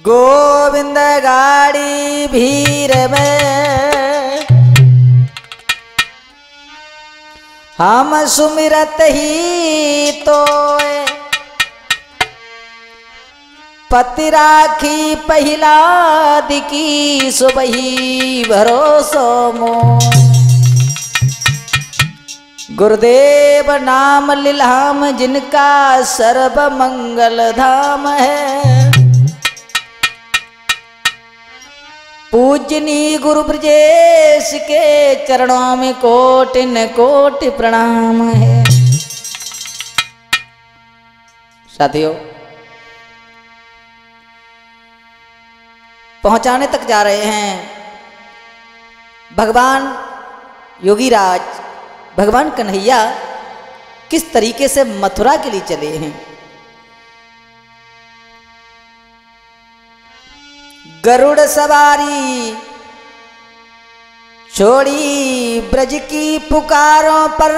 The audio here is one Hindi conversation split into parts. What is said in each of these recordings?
गोविंद गाड़ी भीर में हम सुमिरत ही तो पति राखी पहिला दिकी सुबही भरोसो मो गुरुदेव नाम लीलाम जिनका सर्व मंगल धाम है। पूजनी गुरु ब्रजेश के चरणों में कोटि न कोटि प्रणाम है। साथियों, पहुंचाने तक जा रहे हैं भगवान योगीराज, भगवान कन्हैया किस तरीके से मथुरा के लिए चले हैं। गरुड़ सवारी छोड़ी ब्रज की पुकारों पर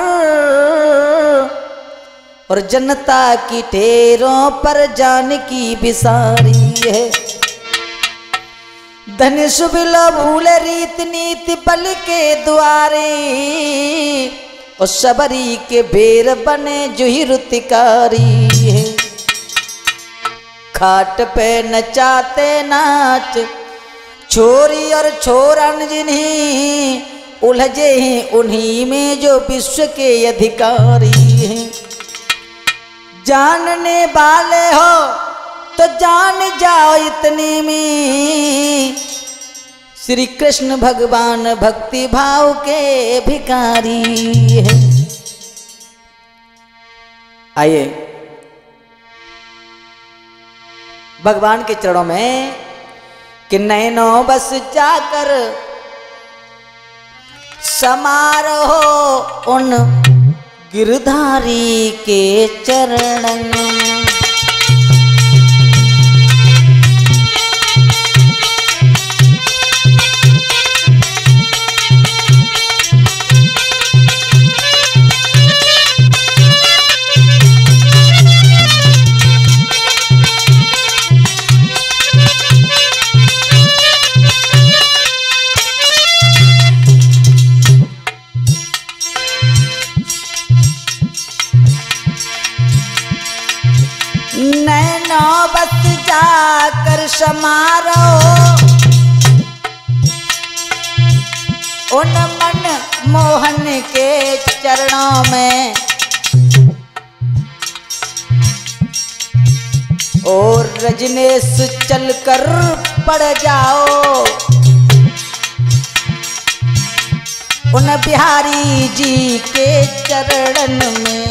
और जनता की ढेरों पर जान की बिसारी है। धनुष बिलो भूल रीत नीति बल के द्वारे और सबरी के बेर बने जुही रुतिकारी है। खाट पे नचाते नाच छोरी और छोरन जिन्हीं उलझे हैं उन्हीं में जो विश्व के अधिकारी हैं। जानने वाले हो तो जान जाओ इतने में श्री कृष्ण भगवान भक्ति भाव के भिखारी है। आइए भगवान के चरणों में कि नैनों बस जाकर समारोह उन गिरधारी के चरणों में। नैनों बस जाकर समारोह उन मन मोहन के चरणों में और रजनीश चलकर पड़ जाओ उन बिहारी जी के चरण में।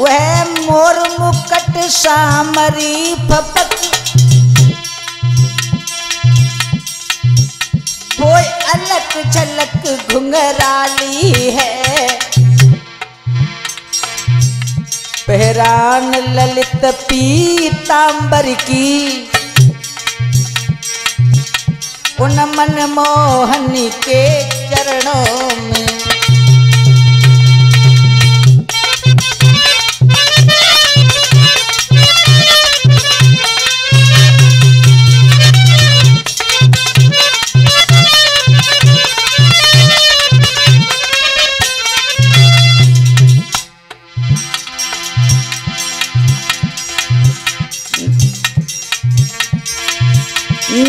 वह मोर मुकट सामरी फपक वो अलग झलक घुंघराली है। पहरान ललित पीतांबर की उन मन मोहन के चरणों में।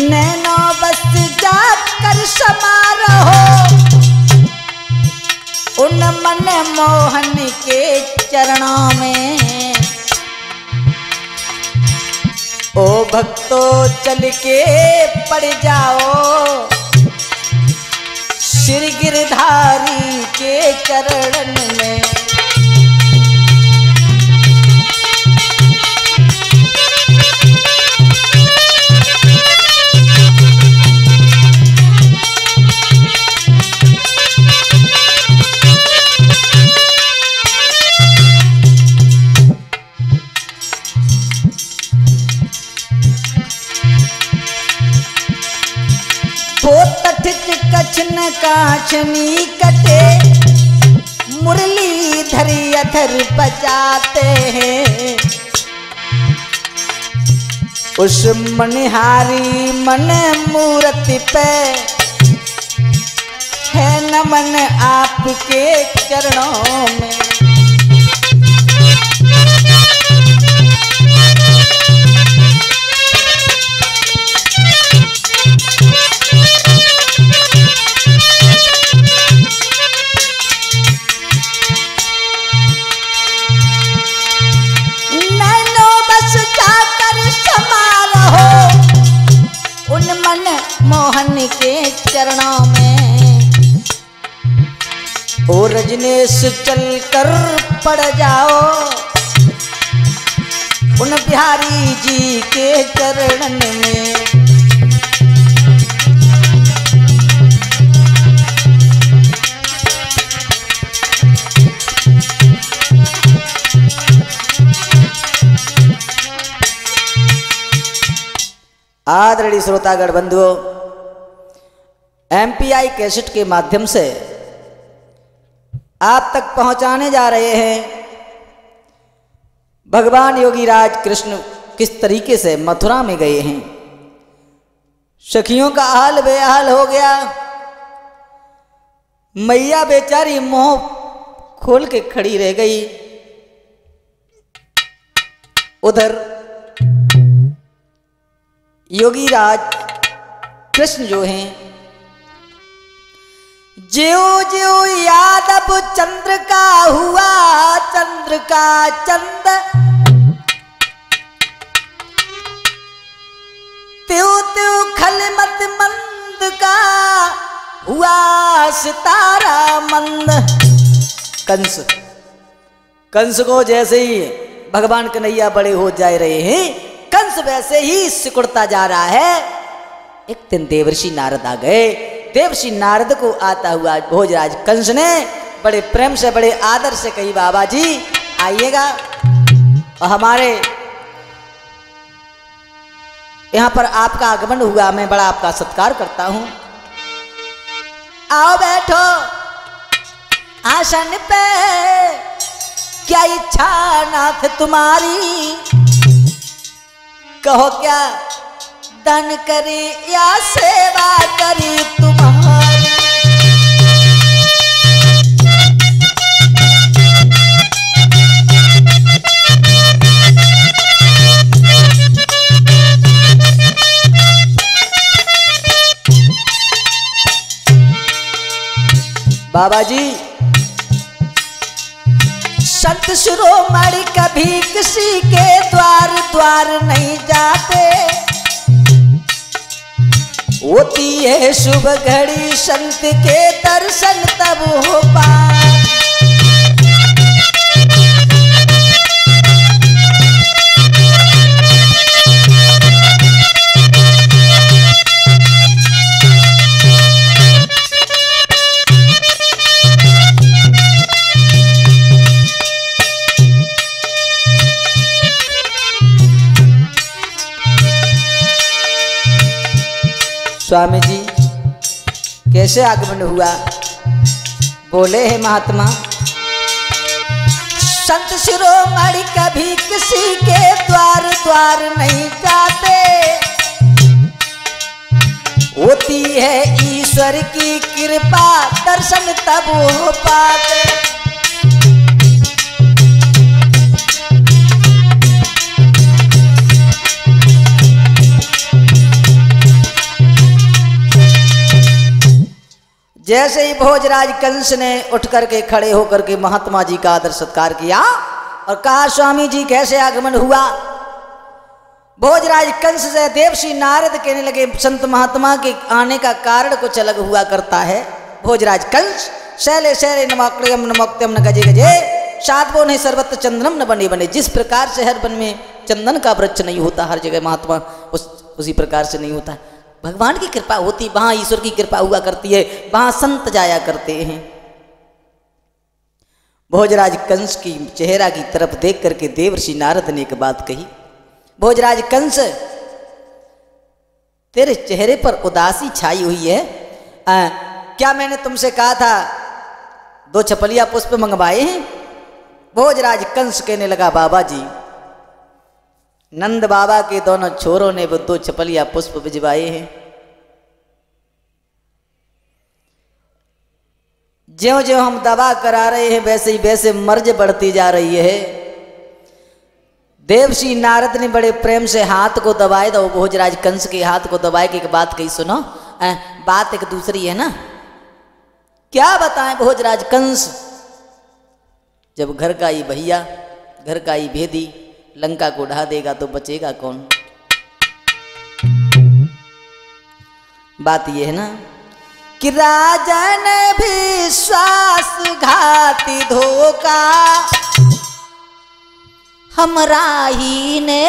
नैनो बस जाकर समारोह उन मन मोहन के चरणों में। ओ भक्तों चल के पड़ जाओ श्री गिरधारी के चरण में। कृष्ण काछनी कटे मुरली धरी अधर बजाते हैं। उस मनिहारी मन मूर्ति पे है नमन आपके चरणों में। नैनो बस जाकर समा रहो उन मन मोहन के चरणों में। ओ रजनीश चल कर पड़ जाओ उन बिहारी जी के चरणन में। आदरणीय श्रोतागण बंधुओं, एमपीआई कैसेट के माध्यम से आप तक पहुंचाने जा रहे हैं भगवान योगीराज कृष्ण किस तरीके से मथुरा में गए हैं। सखियों का हाल बेहाल हो गया। मैया बेचारी मुंह खोल के खड़ी रह गई। उधर योगीराज कृष्ण जो हैं, ज्यो ज्यो यादव चंद्र का हुआ चंद्र का चंद, त्यो त्यो खलमत मंद का हुआ सितारा मंद। कंस को जैसे ही भगवान कन्हैया बड़े हो जा रहे हैं, कंस वैसे ही सिकुड़ता जा रहा है। एक दिन देवर्षि नारद आ गए। देवर्षि नारद को आता हुआ भोजराज कंस ने बड़े प्रेम से बड़े आदर से कही, बाबा जी आइएगा और हमारे यहाँ पर आपका आगमन हुआ, मैं बड़ा आपका सत्कार करता हूँ। आओ बैठो आसन पे, क्या इच्छा नाथ तुम्हारी, कहो क्या दान करे या सेवा करी तुम्हारी। बाबा जी संत शिरोमणि कभी किसी के द्वार द्वार नहीं जाते, होती है शुभ घड़ी संत के दर्शन तब हो पाए। स्वामी जी कैसे आगमन हुआ? बोले हैं महात्मा, संत शिरोमणि कभी किसी के द्वार द्वार नहीं जाते, होती है ईश्वर की कृपा दर्शन तब हो पाते। जैसे ही भोजराज कंस ने उठ करके खड़े होकर के महात्मा जी का आदर सत्कार किया और कहा, स्वामी जी कैसे आगमन हुआ? भोजराज कंस से देवर्षि नारद कहने लगे, संत महात्मा के आने का कारण कुछ अलग हुआ करता है। भोजराज कंस शैले शैले नमोक्तम नमोक्तम न गजे गजे साधवो नहीं सर्वत्र चंदनम न बने बने। जिस प्रकार से हर वन में चंदन का वृक्ष नहीं होता हर जगह महात्मा उसी प्रकार से नहीं होता। भगवान की कृपा होती, वहां ईश्वर की कृपा हुआ करती है, वहां संत जाया करते हैं। भोजराज कंस की चेहरा की तरफ देख करके देवर्षि नारद ने एक बात कही, भोजराज कंस तेरे चेहरे पर उदासी छाई हुई है, क्या मैंने तुमसे कहा था 2 छपलिया पुष्प मंगवाए हैं? भोजराज कंस कहने लगा बाबा जी, नंद बाबा के दोनों छोरों ने वो 2 छपलिया पुष्प भिजवाए हैं। ज्यों ज्यों हम दवा करा रहे हैं वैसे ही वैसे मर्ज बढ़ती जा रही है। देवश्री नारद ने बड़े प्रेम से हाथ को दबाए, तो भोजराज कंस के हाथ को दबाए कि एक बात कही सुनो। बात एक दूसरी है ना, क्या बताएं भोजराज कंस, जब घर का ही भैया, घर का ही भेदी लंका को ढा देगा तो बचेगा कौन। बात यह है ना कि राजन विश्वासघाती धोखा हमरा ही ने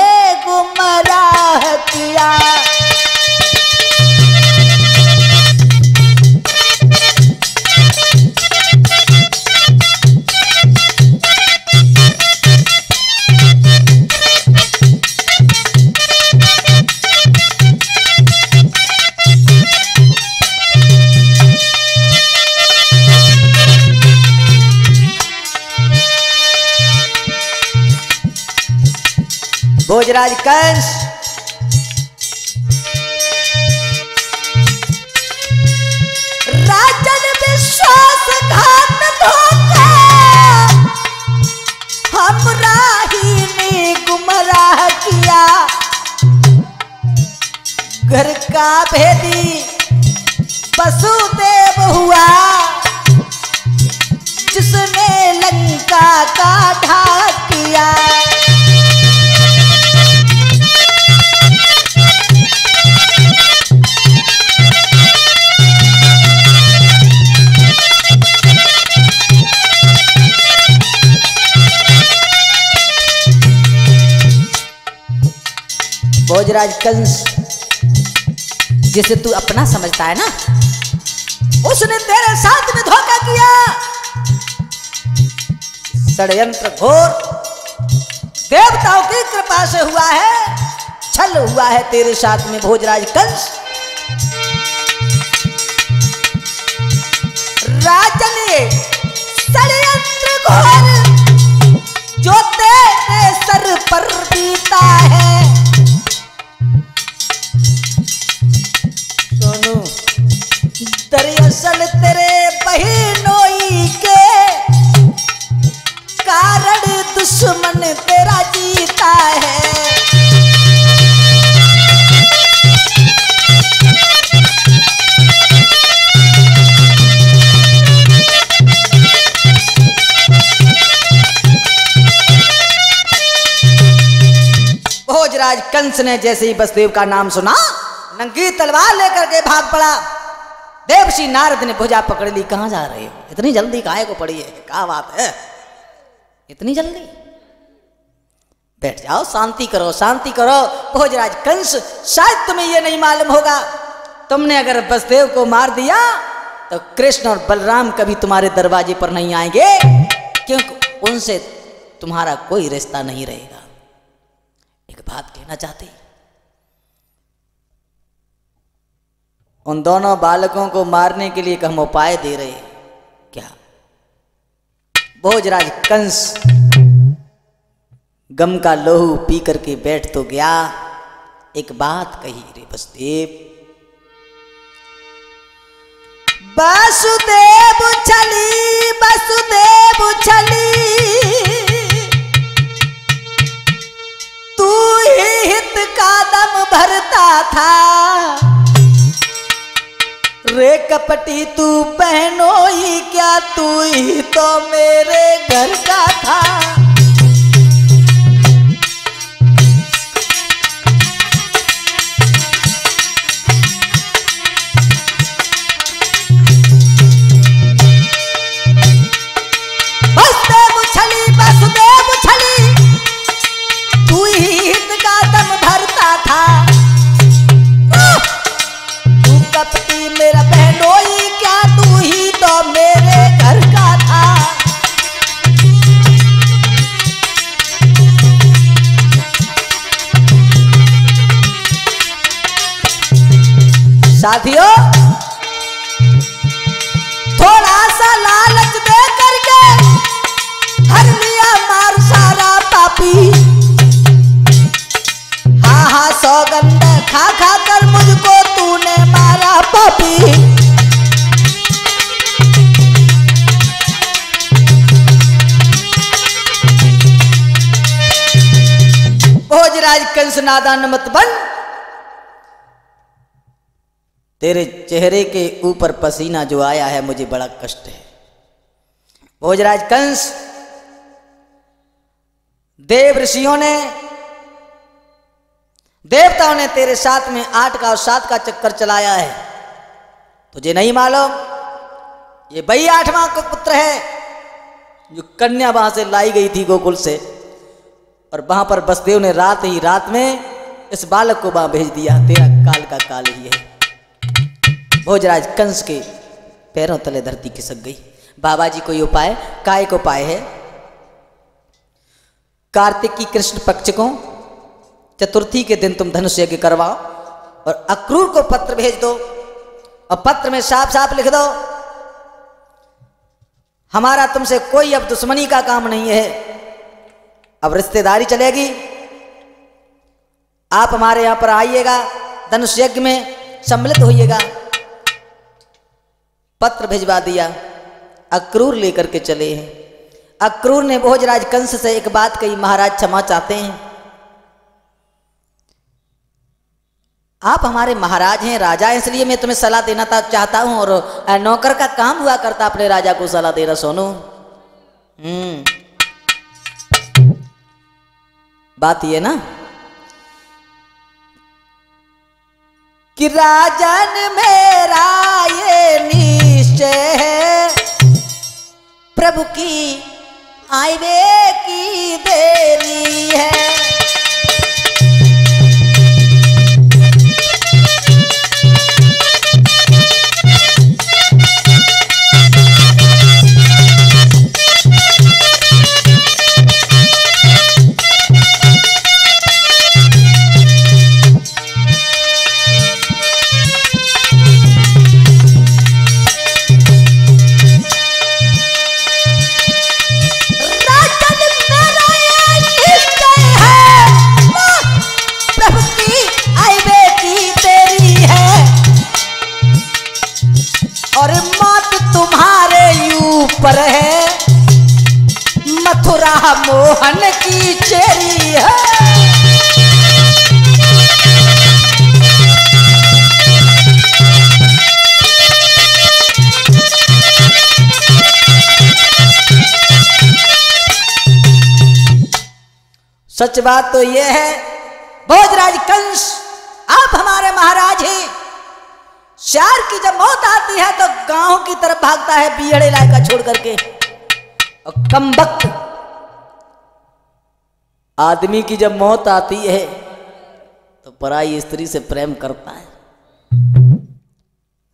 गुमराह किया। भोजराज कंस राजन विश्वासघात धोखा हमरा ही ने गुमराह किया। घर का भेदी वसुदेव हुआ जिसने लंका का ढा किया। भोजराज कंस जिसे तू अपना समझता है ना, उसने तेरे साथ में धोखा किया। षड्यंत्र घोर देवताओं की कृपा से हुआ है, छल हुआ है तेरे साथ में भोजराज कंस। राजन षड्यंत्र घोर जो तेरे सर पर बीता है। सोनू दरअसल तेरे बहनोई के कारण दुश्मन तेरा जीता है। भोजराज कंस ने जैसे ही वसुदेव का नाम सुना, नंगी तलवार लेकर के भाग पड़ा। देवश्री नारद ने भुजा पकड़ ली, कहां जा रहे हो, इतनी जल्दी काहे को पड़ी है, क्या बात है, इतनी जल्दी, बैठ जाओ, शांति करो, शांति करो। भोजराज कंस, शायद तुम्हें यह नहीं मालूम होगा, तुमने अगर वसुदेव को मार दिया तो कृष्ण और बलराम कभी तुम्हारे दरवाजे पर नहीं आएंगे, क्योंकि उनसे तुम्हारा कोई रिश्ता नहीं रहेगा। एक बात कहना चाहते, उन दोनों बालकों को मारने के लिए हम उपाय दे रहे हैं क्या? भोजराज कंस गम का लोहू पी करके बैठ तो गया, एक बात कही रे वसुदेव। वसुदेव छली, वसुदेव छली, तू ही हित का दम भरता था। रे कपटी तू बहनोई क्या, तू ही तो मेरे घर का था। वसुदेव छली, वसुदेव छली, तू ही हित का दम भरता था। तू कपटी मेरा बहनोई क्या, तू ही तो मेरे घर का था। साथियों, थोड़ा सा लालच दे करके हर लिया मार सारा पापी। हाँ हाँ सौगंध खा खा कर मुझको तूने मारा पापी। भोजराज कंस नादान मत बन, तेरे चेहरे के ऊपर पसीना जो आया है मुझे बड़ा कष्ट है। भोजराज कंस, देव ऋषियों ने, देवताओं ने तेरे साथ में 8 का और 7 का चक्कर चलाया है। तुझे नहीं मालूम ये वही 8वां का पुत्र है जो कन्या वहां से लाई गई थी गोकुल से, और वहां पर वसुदेव ने रात ही रात में इस बालक को वहां भेज दिया। तेरा काल का काल ही है। भोजराज कंस के पैरों तले धरती खिसक गई। बाबा जी कोई उपाय? काय को उपाय है? कार्तिक की कृष्ण पक्ष को चतुर्थी के दिन तुम धनुष यज्ञ करवाओ और अक्रूर को पत्र भेज दो, और पत्र में साफ साफ लिख दो हमारा तुमसे कोई अब दुश्मनी का काम नहीं है, अब रिश्तेदारी चलेगी। आप हमारे यहां पर आइएगा, धनुष यज्ञ में सम्मिलित होइएगा। पत्र भिजवा दिया, अक्रूर लेकर के चले हैं। अक्रूर ने भोजराज कंस से एक बात कही, महाराज क्षमा चाहते हैं, आप हमारे महाराज हैं, राजा हैं, इसलिए मैं तुम्हें सलाह देना चाहता हूं, और नौकर का काम हुआ करता अपने राजा को सलाह देना। सोनू बात ये ना कि राजन मेरा ये निश्चय है, प्रभु की आईवे की देरी है। पर है मथुरा मोहन की चेरी है। सच बात तो यह है भोजराज कंस, आप हमारे महाराज हैं। श्यार की जब मौत आती है तो गांव की तरफ भागता है बियड़े इलाका छोड़ करके, और कमबख्त आदमी की जब मौत आती है तो पराई स्त्री से प्रेम करता है।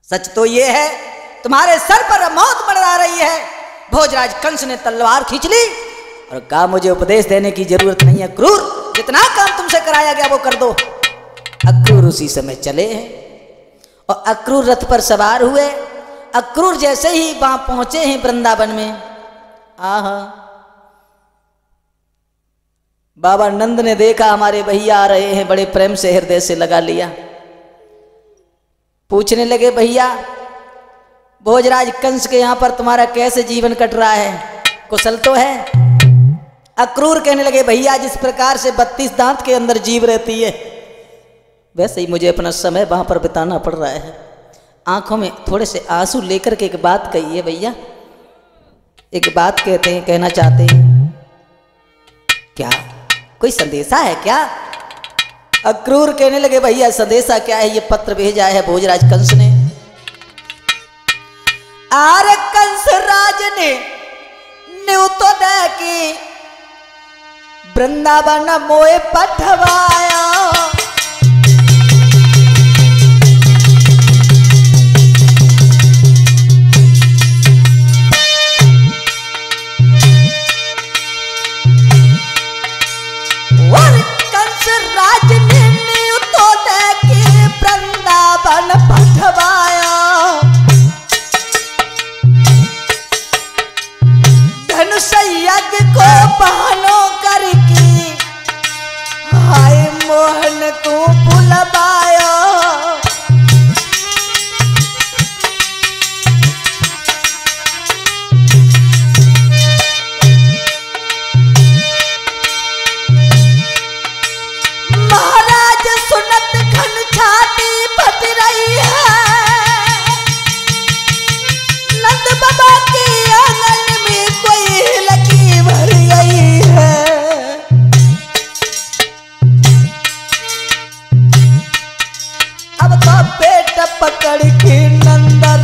सच तो ये है तुम्हारे सर पर मौत मंडरा रही है। भोजराज कंस ने तलवार खींच ली और कहा मुझे उपदेश देने की जरूरत नहीं है क्रूर, जितना काम तुमसे कराया गया वो कर दो। अक्रूर उसी समय चले हैं और अक्रूर रथ पर सवार हुए। अक्रूर जैसे ही वहां पहुंचे हैं वृंदावन में, आहा बाबा नंद ने देखा हमारे भैया आ रहे हैं, बड़े प्रेम से हृदय से लगा लिया। पूछने लगे भैया भोजराज कंस के यहां पर तुम्हारा कैसे जीवन कट रहा है, कुशल तो है? अक्रूर कहने लगे भैया जिस प्रकार से 32 दांत के अंदर जीव रहती है वैसे ही मुझे अपना समय वहां पर बिताना पड़ रहा है। आंखों में थोड़े से आंसू लेकर के एक बात कही है भैया, एक बात कहते हैं, कहना चाहते हैं। क्या कोई संदेशा है क्या? अक्रूर कहने लगे भैया संदेशा क्या है, ये पत्र भेजा है भोजराज कंस ने। आरे कंस राज ने न्यूतो दे की वृंदावन मोए पठवाया। राज ने न्यूतो दे के वृंदावन पठवाया।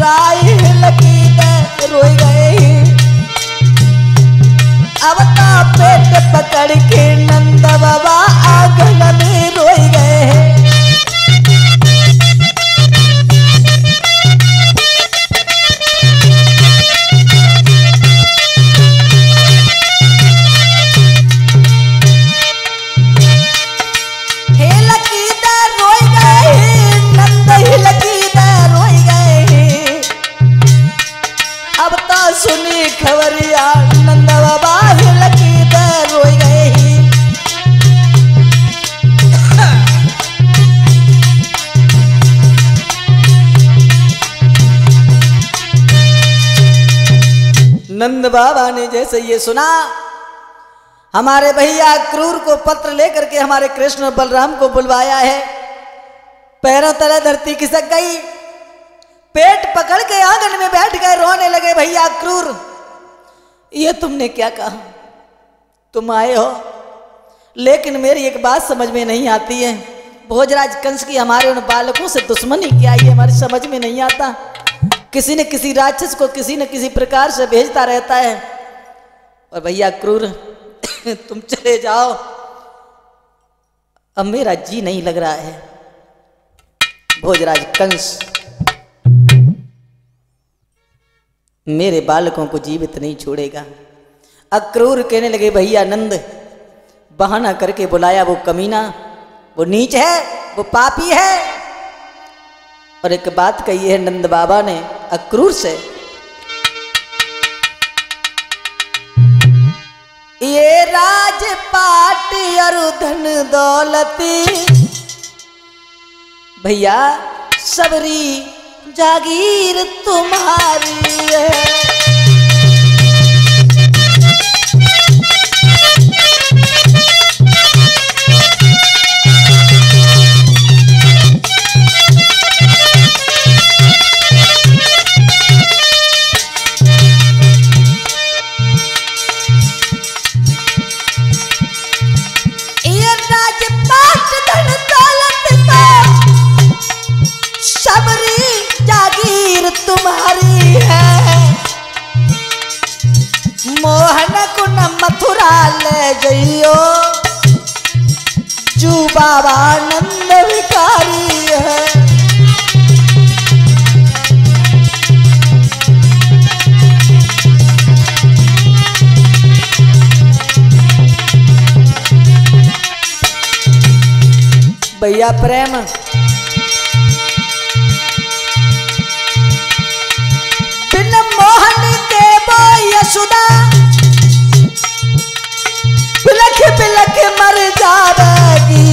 राय लगी रोई गए। अब तो पेट पकड़ के नंद बाबा आंगन में रोई गए। सुनी खबरिया नंद बाबा लकी रोई गए। नंद बाबा ने जैसे ये सुना, हमारे भैया क्रूर को पत्र लेकर के हमारे कृष्ण और बलराम को बुलवाया है। पैरों तले धरती खिसक गई, पेट पकड़ के आंगन में बैठ गए, रोने लगे। भैया क्रूर, ये तुमने क्या कहा? तुम आए हो, लेकिन मेरी एक बात समझ में नहीं आती है। भोजराज कंस की हमारे उन बालकों से दुश्मनी क्या, ये हमारी समझ में नहीं आता। किसी न किसी राक्षस को किसी न किसी प्रकार से भेजता रहता है। और भैया क्रूर तुम चले जाओ, अब मेरा जी नहीं लग रहा है। भोजराज कंस मेरे बालकों को जीवित नहीं छोड़ेगा। अक्रूर कहने लगे भैया नंद, बहाना करके बुलाया वो कमीना, वो नीच है, वो पापी है। और एक बात कही है नंद बाबा ने अक्रूर से, ये राजपाट और धन दौलती भैया सबरी जागीर तुम्हारी है। ये राजपाट धन दौलत सबरी जागीर तुम्हारी है। मोहन को न मथुरा ले जइयो, जू बाबा नंद विकारी है। भैया प्रेम मोहन के वो यशोदा बिलख बिलख मर जाएगी।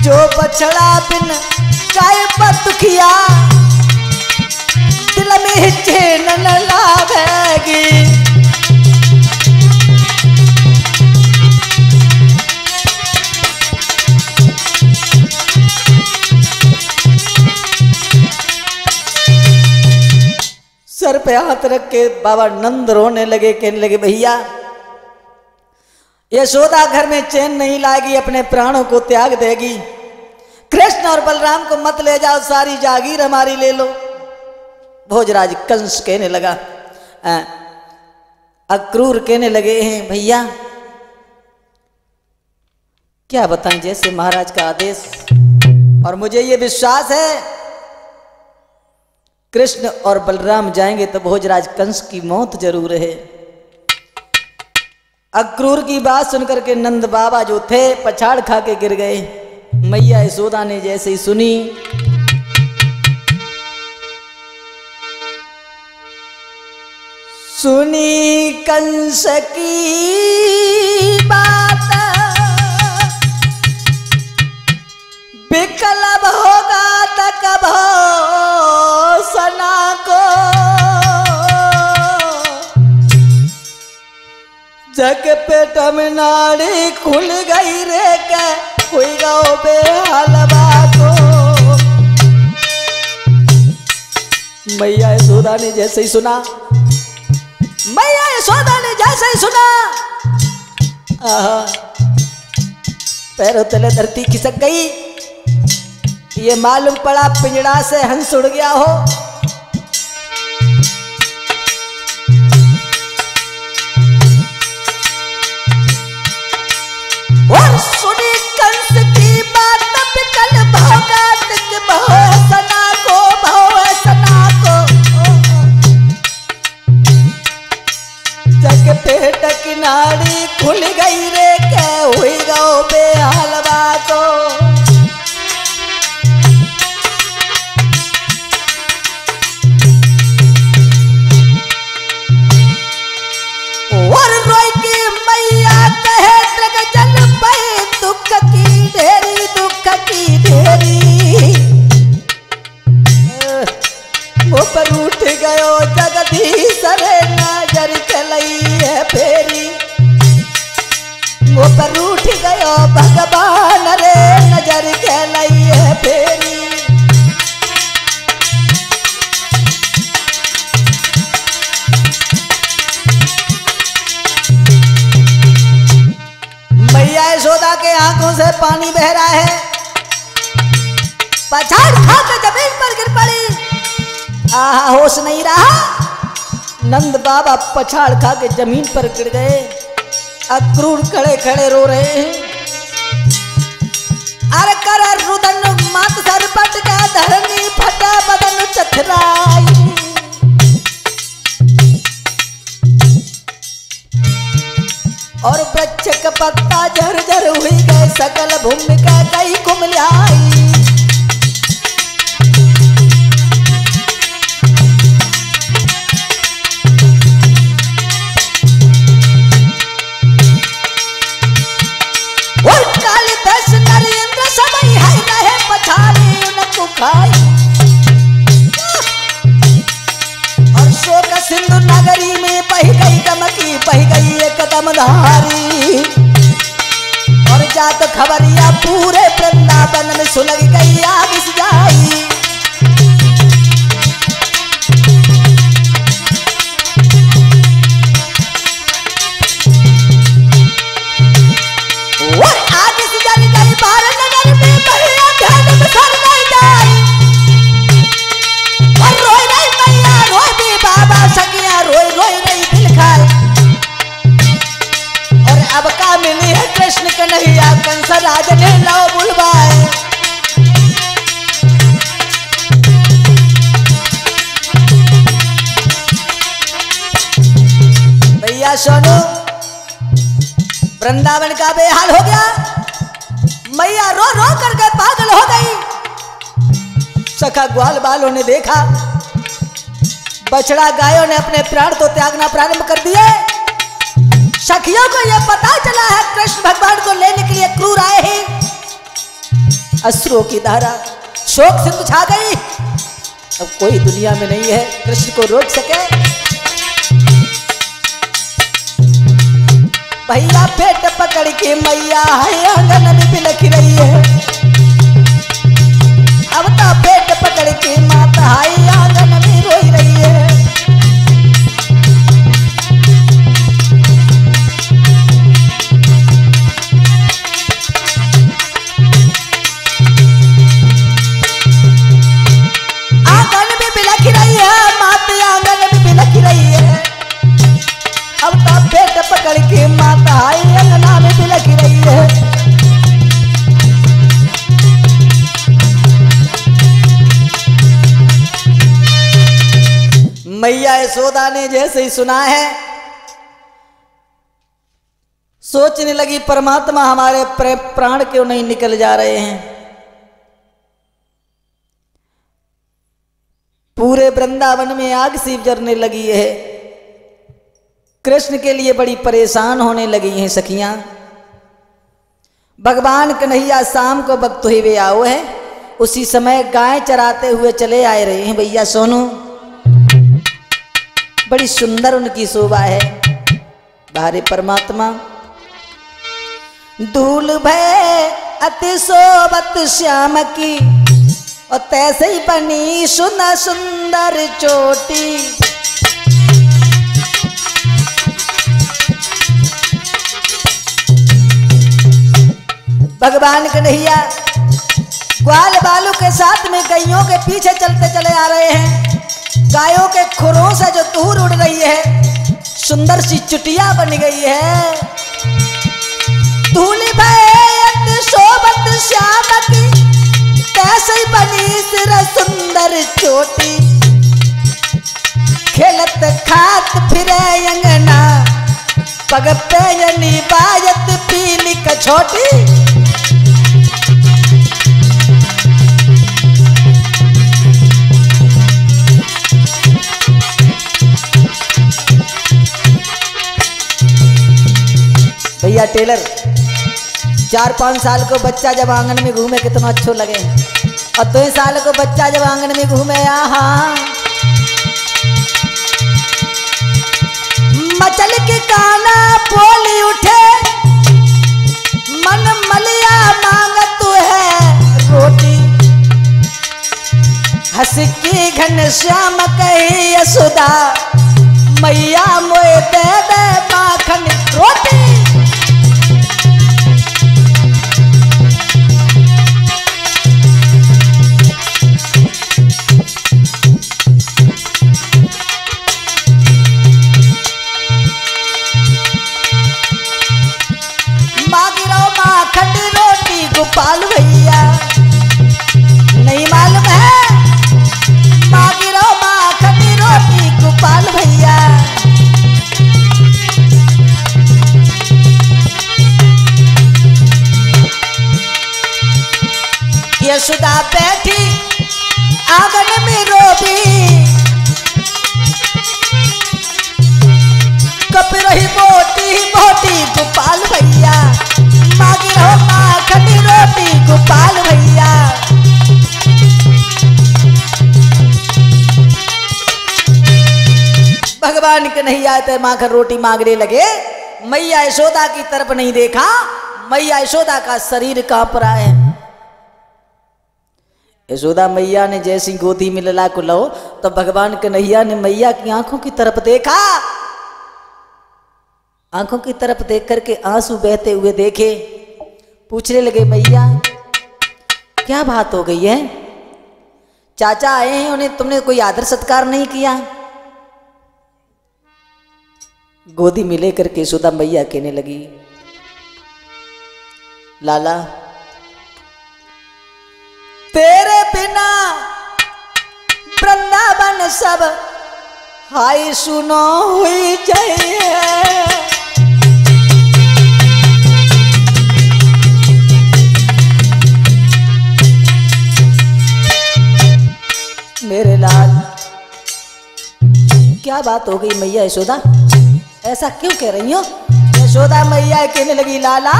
जो बछड़ा बिन गाय बतुखिया दिल में चैन न लावेगी। सर पे हाथ रख के बाबा नंद रोने लगे, कहने लगे भैया यशोदा घर में चैन नहीं लाएगी, अपने प्राणों को त्याग देगी। कृष्ण और बलराम को मत ले जाओ, सारी जागीर हमारी ले लो। भोजराज कंस कहने लगा, अक्रूर कहने लगे हैं भैया क्या बताएं, जैसे महाराज का आदेश। और मुझे ये विश्वास है कृष्ण और बलराम जाएंगे तो भोजराज कंस की मौत जरूर है। अक्रूर की बात सुनकर के नंद बाबा जो थे पछाड़ खा के गिर गए। मैया यशोदा ने जैसे ही सुनी, सुनी कंस की बात विकल्प होगा तक सना को, जग पेट में नाड़ी खुल गई रे के हुई गो बेहलवा को। मैया यशोदा ने जैसे ही सुना, मैया यशोदा ने जैसे ही सुना, पैरों तले धरती खिसक गई। ये मालूम पड़ा पिंजड़ा से हंस उड़ गया हो। दुख की ढेरी, वो पर उठ गयो जगदीश रे नजर चलई है फेरी, वो पर उठ गयो भगवान रे नजर चलई है फेरी। मैया यशोदा के आंखों से पानी बह रहा है, पछाड़ खाकर जमीन पर गिर पड़ी। आहा होश नहीं रहा, नंद बाबा पछाड़ खा के जमीन पर गिर गए, अक्रूर खड़े खड़े रो रहे हैं। अरे कर रुदन मत सर पट का धरनी फटा बदन चथराई, और वृक्ष का पत्ता झरझर हुई गए, सकल भूमिका कई कुमलाई। और काली भैंस नरेंद्र समय है रहे पछाड़ी उनको खाई, और शोक सिंधु नगरी में बह गई गमकी, बह गई एक कदम धारी, और जात खबरिया पूरे वृंदावन में सुलग गई आग इस जाई। और आग इस जल गई बार नगर में, मैया ध्यान में सर नहीं जाई, और रोई रही मैया रोई भी बाबा सकिया रोई रोई रही दिल खाए। और अब का मिली है कृष्ण कन्हैया कंस राज ने लाओ बुलवाए। भैया सोनू वृंदावन का बेहाल हो गया, मैया रो रो करके पागल हो गई। सखा ग्वाल बालों ने देखा, बछड़ा गायों ने अपने प्राण तो त्यागना प्रारंभ कर दिए। सखियों को यह पता चला है कृष्ण भगवान को लेने के लिए क्रूर आए हैं। अश्रुओं की धारा शोक सिंधु छा गई, अब कोई दुनिया में नहीं है कृष्ण को रोक सके। भैया पेट पकड़ के मैया है आंगन में बिलख रही है, अब तो पेट पकड़ के माता है आंगन में रोई रही है। आंगन में बिलख रही है, माता आंगन में बिलख रही है, अब तो पेट पकड़ के माता आई अंगना में बिलख रही है। मैया यशोदा ने जैसे ही सुना है, सोचने लगी परमात्मा हमारे प्राण क्यों नहीं निकल जा रहे हैं। पूरे वृंदावन में आग सी जलने लगी है, कृष्ण के लिए बड़ी परेशान होने लगी हैं सखियां। भगवान कन्हैया शाम को वक्त हुए वे आओ है, उसी समय गाय चराते हुए चले आए रहे हैं भैया सोनू। बड़ी सुंदर उनकी शोभा है। बाहरे परमात्मा धूल भय अति शोभत श्याम की, और तैसे ही बनी सुना सुंदर चोटी। भगवान कन्हैया ग्वाल बालू के साथ में गायों के पीछे चलते चले आ रहे हैं। गायों के खुरों से जो धूल उड़ रही है, सुंदर सी चुटिया बन गई है। धूल भय शोभत श्याम की, कैसे बनी सिर सुंदर चोटी। खेलत खात फिरे अंगना, पग पे बाजत पीली कछोटी। भैया टेलर 4-5 साल को बच्चा जब आंगन में घूमे कितना अच्छो लगे, और 2 साल को बच्चा जब आंगन में घूमे यहाँ मचल के काना बोली उठे, मन मलिया मांगत है रोटी, हंस के घनश्याम कही यशोदा मैया मोए दे दे माखन रोटी। गोपाल भैया नहीं मालूम है, मांगी रो माखन रोटी गोपाल भैया। यशोदा बैठी आंगन में रोबी, कप रही मोटी मोटी गोपाल भैया, मांगी रहो माखन रोटी गोपाल भैया। भगवान कन्हैया तो माखन रोटी मांगने लगे, मैया यशोदा की तरफ नहीं देखा, मैया यशोदा का शरीर कांप रहा है। यशोदा मैया ने जैसी गोदी में लला को लो, तो भगवान कन्हैया ने मैया की आंखों की तरफ देखा, आंखों की तरफ देख करके आंसू बहते हुए देखे, पूछने लगे मैया क्या बात हो गई है, चाचा आए हैं उन्हें तुमने कोई आदर सत्कार नहीं किया। गोदी में लेकर के यशोदा मैया कहने लगी, लाला तेरे बिना वृंदावन सब हाय सुनो हुई चाहिए। मेरे लाल क्या बात हो गई मैया यशोदा, ऐसा क्यों कह रही हो। यशोदा मैया कहने लगी, लाला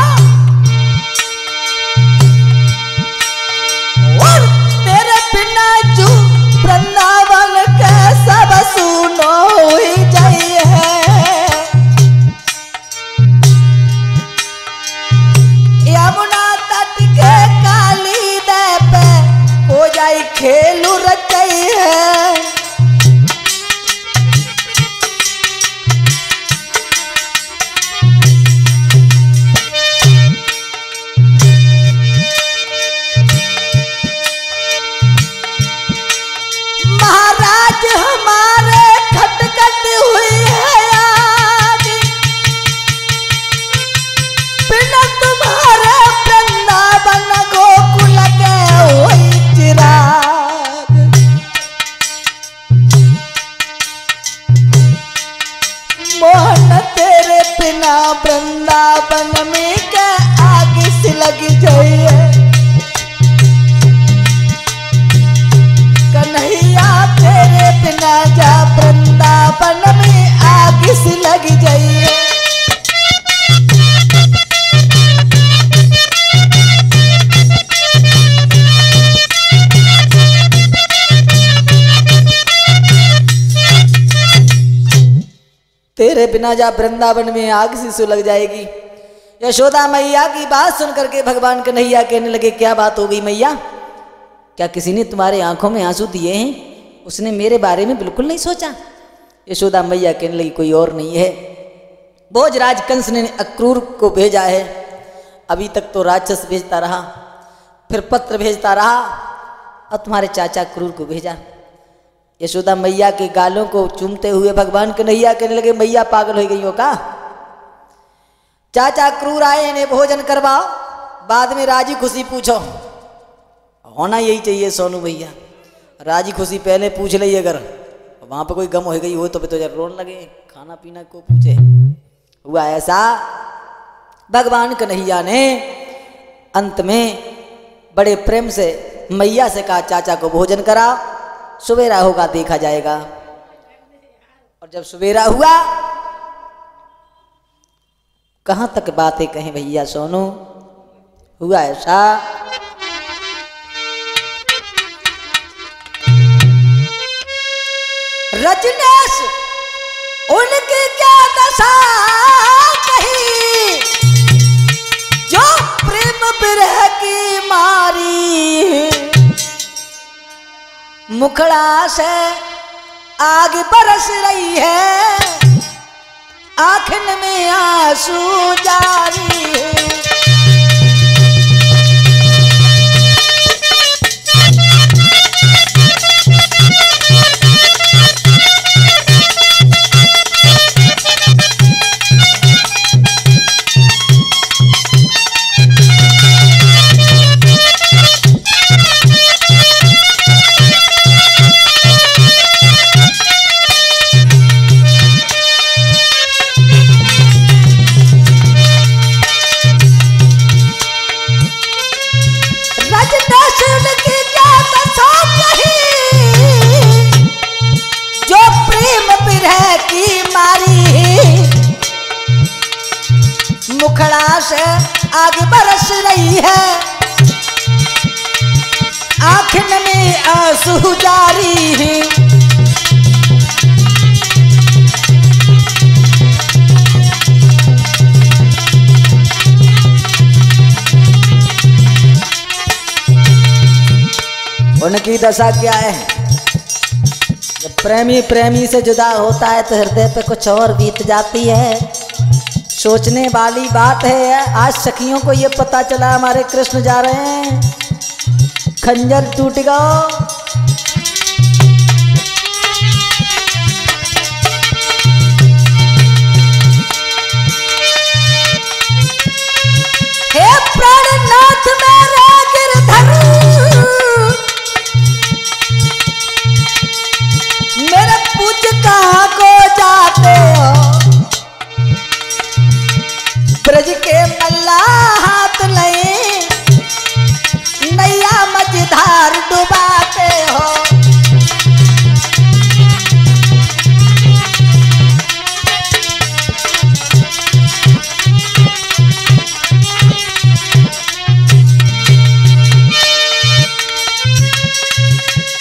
और तेरे बिना जो वृंदावन के सब सुनो ही जाइए। यमुना तट के काली दे पे हो जाए खेलू रचई है। महाराज हमारे खटखट हुई है आज, बिना तुम्हारे वृंदावन गोकुल के हुई चिराग। मोहन तेरे बिना वृंदावन में के आगे से लगी जाइए। कन्हैया तेरे बिना जा वृंदावन में आग से लग जाइए। तेरे बिना जा वृंदावन में आग से सुलग जाएगी। यशोदा मैया की बात सुन करके भगवान कन्हैया कहने लगे, क्या बात हो गई मैया, क्या किसी ने तुम्हारे आंखों में आंसू दिए हैं, उसने मेरे बारे में बिल्कुल नहीं सोचा। यशोदा मैया कहने लगी, कोई और नहीं है, भोजराज कंस ने अक्रूर को भेजा है। अभी तक तो राक्षस भेजता रहा, फिर पत्र भेजता रहा, और तुम्हारे चाचा क्रूर को भेजा। यशोदा मैया के गालों को चूमते हुए भगवान कन्हैया कहने लगे, मैया पागल हो गई हो का, चाचा क्रूर आए इन्हें भोजन करवाओ, बाद में राजी खुशी पूछो। होना यही चाहिए सोनू भैया, राजी खुशी पहले पूछ ली, अगर वहां पर कोई गम हो गई हो तो जरा रोने लगे, खाना पीना को पूछे। हुआ ऐसा, भगवान कन्हैया ने अंत में बड़े प्रेम से मैया से कहा, चाचा को भोजन कराओ, सवेरा होगा देखा जाएगा। और जब सवेरा हुआ, कहां तक बातें कहें भैया सोनू, हुआ ऐसा। रजनीश उनकी क्या दशा कही, जो प्रेम विरह की मारी, मुखड़ा से आग बरस रही है, आँखन में आंसू जारी है। मुखड़ा से आग बरस रही है, आँखन में आंसू जारी है। उनकी दशा क्या है, जब प्रेमी प्रेमी से जुदा होता है तो हृदय पे कुछ और बीत जाती है। सोचने वाली बात है, आज सखियों को ये पता चला हमारे कृष्ण जा रहे हैं, खंजर टूट गया। हे प्राणनाथ मेरा गिरधर, मेरे पूज्य कहाँ को जाते हो, ब्रज के मल्ला हाथ लए, नैया मझधार डुबाते हो।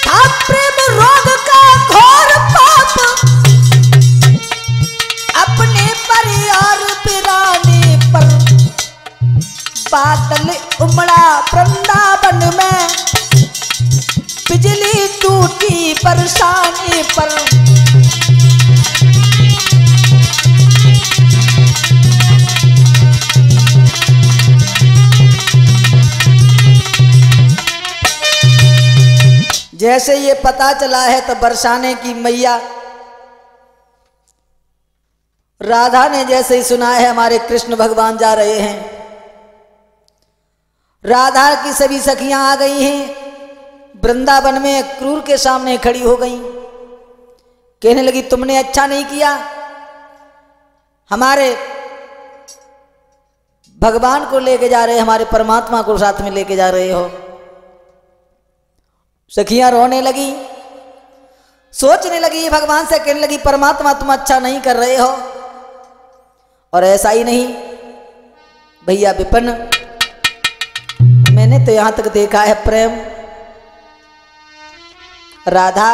था प्रेम रोग का घोर पाप, अपने परिवार पिराने पर बादल उमड़ा वृंदावन में, बिजली टूटी परेशानी पर। जैसे ये पता चला है तो बरसाने की मैया राधा ने जैसे ही सुना है हमारे कृष्ण भगवान जा रहे हैं, राधा की सभी सखियां आ गई हैं, वृंदावन में क्रूर के सामने खड़ी हो गई, कहने लगी तुमने अच्छा नहीं किया, हमारे भगवान को लेके जा रहे, हमारे परमात्मा को साथ में लेके जा रहे हो। सखियां रोने लगी, सोचने लगी, भगवान से कहने लगी परमात्मा तुम अच्छा नहीं कर रहे हो। और ऐसा ही नहीं भैया विपिन, मैंने तो यहां तक देखा है प्रेम, राधा,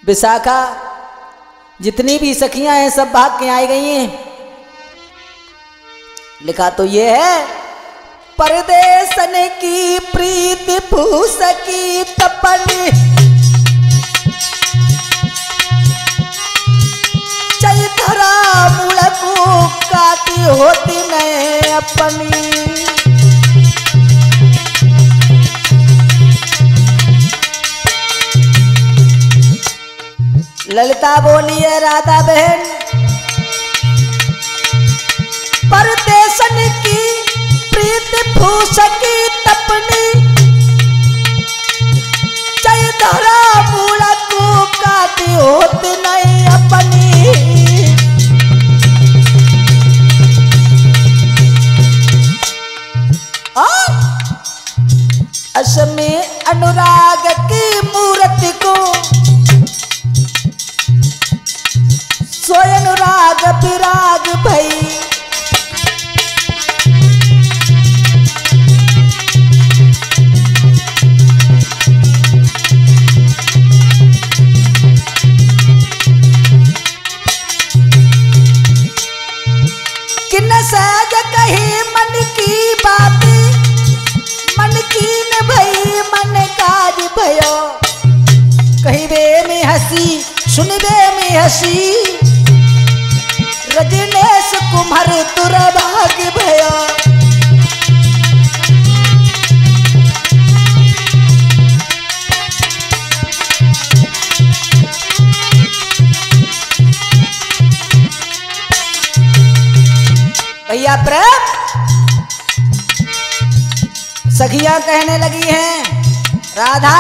विशाखा, जितनी भी सखियां हैं सब भाग के आई गई हैं। लिखा तो ये है, परदेसन की प्रीति फूस की तपनी, चैतरा मूल को काटी होती न अपनी। ललिता बोली है राधा बहन, परदेसन की प्रीत फूस की तपनी, चैतरा मूल को काटी होती नहीं अपनी। असमे अनुराग की मूर्ति को, सोय अनुराग विराग भई, में हसी सुनबे में हसी रजनेश कुमार तुर भाग्य भया। भैया प्रेम सखियां कहने लगी हैं राधा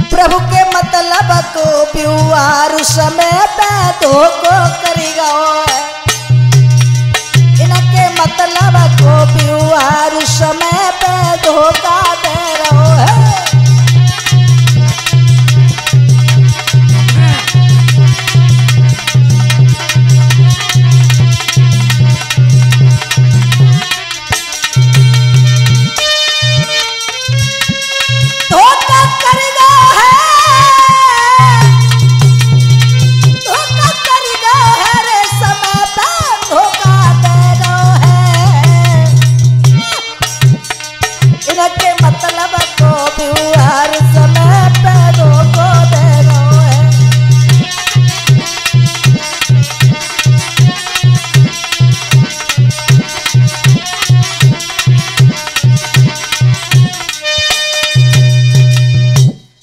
प्रभु के मतलब को प्युआर समय पे धोखो करेगा इनके मतलब को प्युआर समय पे धोखा दे रहो है।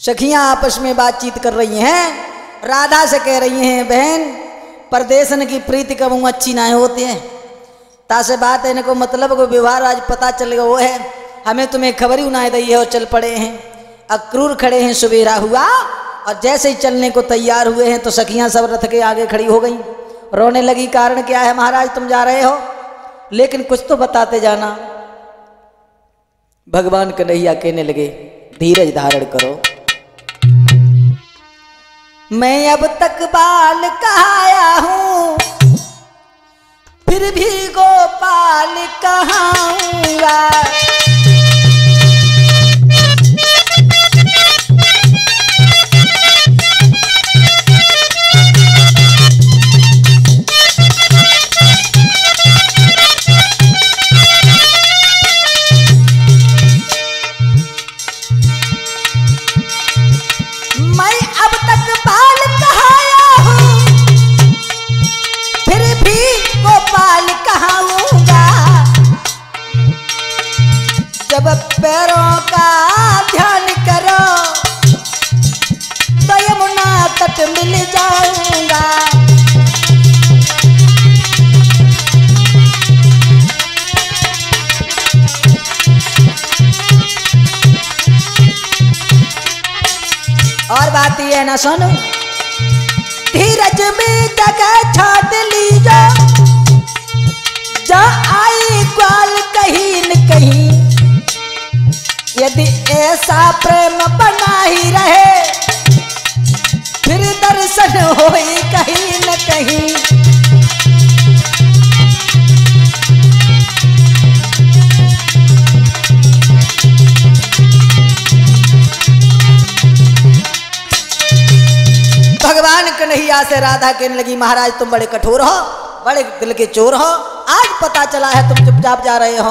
सखियां आपस में बातचीत कर रही हैं। राधा से कह रही हैं बहन परदेशन की प्रीति कब अच्छी ना होती है तासे बात है इनको मतलब को व्यवहार आज पता चलेगा वो है हमें तुम्हें खबर ही उनाई दी है और चल पड़े हैं। अक्रूर खड़े हैं सुबेरा हुआ और जैसे ही चलने को तैयार हुए हैं तो सखियां सब रथ के आगे खड़ी हो गई रोने लगी। कारण क्या है महाराज तुम जा रहे हो लेकिन कुछ तो बताते जाना। भगवान कन्हैया कहने लगे धीरज धारण करो मैं अब तक बाल कहाया हूं फिर भी गोपाल कहाऊंगा। जब पैरों का ध्यान करो तो यमुना तट मिल जाऊंगा। और बात ये ना सुनो धीरज में जगह छोड़ लीजो जा आई ग्वाल कहीं न कहीं यदि ऐसा प्रेम बना ही रहे फिर दर्शन होई कहीं न कहीं। भगवान कन्हैया से राधा कहने लगी महाराज तुम बड़े कठोर हो बड़े दिल के चोर हो आज पता चला है तुम चुपचाप जा रहे हो।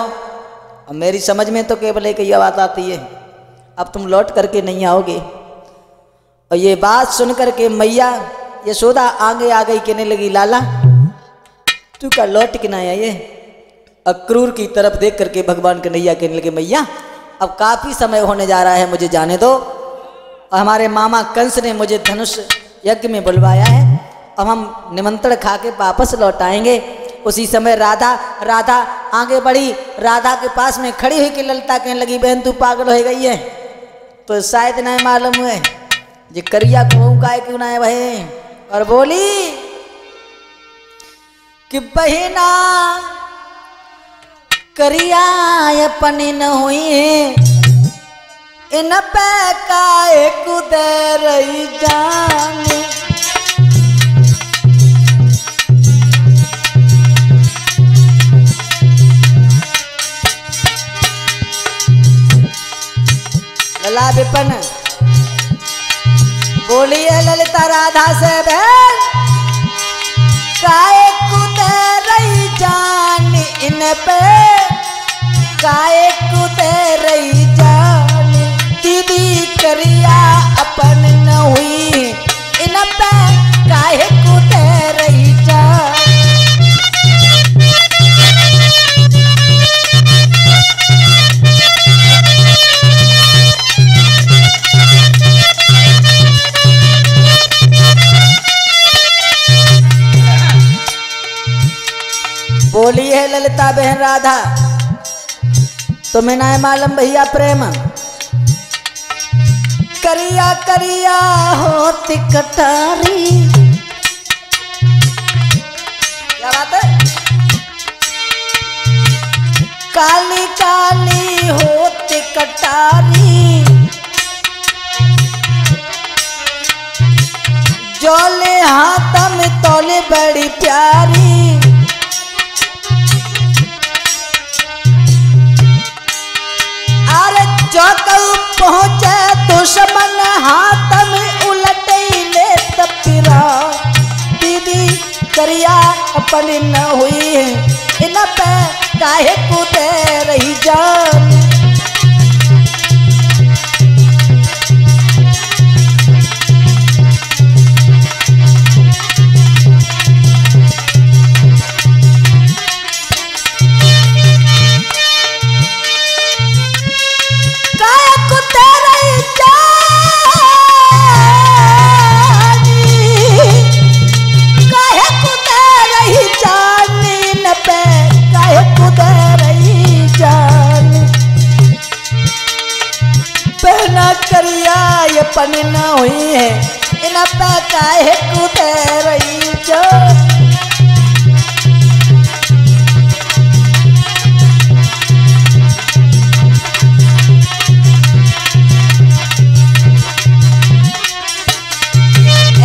अब मेरी समझ में तो केवल एक ही बात आती है अब तुम लौट करके नहीं आओगे। और ये बात सुन करके मैया यशोदा आगे आ गई कहने लगी लाला तू का लौट के ना आया ये। अक्रूर की तरफ देख करके भगवान कन्हैया कहने लगे मैया अब काफी समय होने जा रहा है मुझे जाने दो। हमारे मामा कंस ने मुझे धनुष यज्ञ में बुलवाया है अब हम निमंत्रण खा के वापस लौट आएंगे। उसी समय राधा आगे बढ़ी राधा के पास में खड़ी हुई कि ललिता कहने लगी बहन तू पागल हो गई है तो शायद ना मालूम हुए जी करिया को का क्यों ना है भाई। और बोली कि बहिना करिया अपनी न हुई है इन पे काए कुदे रही जान। लला विपन बोलिए ललिता राधा से बहन काए कुदे रही जान इन पे काए कुदे रही जान दीदी करिया कहता बहन राधा तुम्हें ना मालूम भैया प्रेम करिया करिया होती कटारी। क्या बात है? काली काली होती कटारी जोले हाथ में तोले बड़ी प्यारी। अरे जो कऊ पहुंचे दुश्मन हाथ में उलटे ले तपिरा। दीदी करिया अपनी न हुई है इन पे काहे कूदे रही जान। करिया ये पन न हुई है इन पे काहे कूदे रही जो।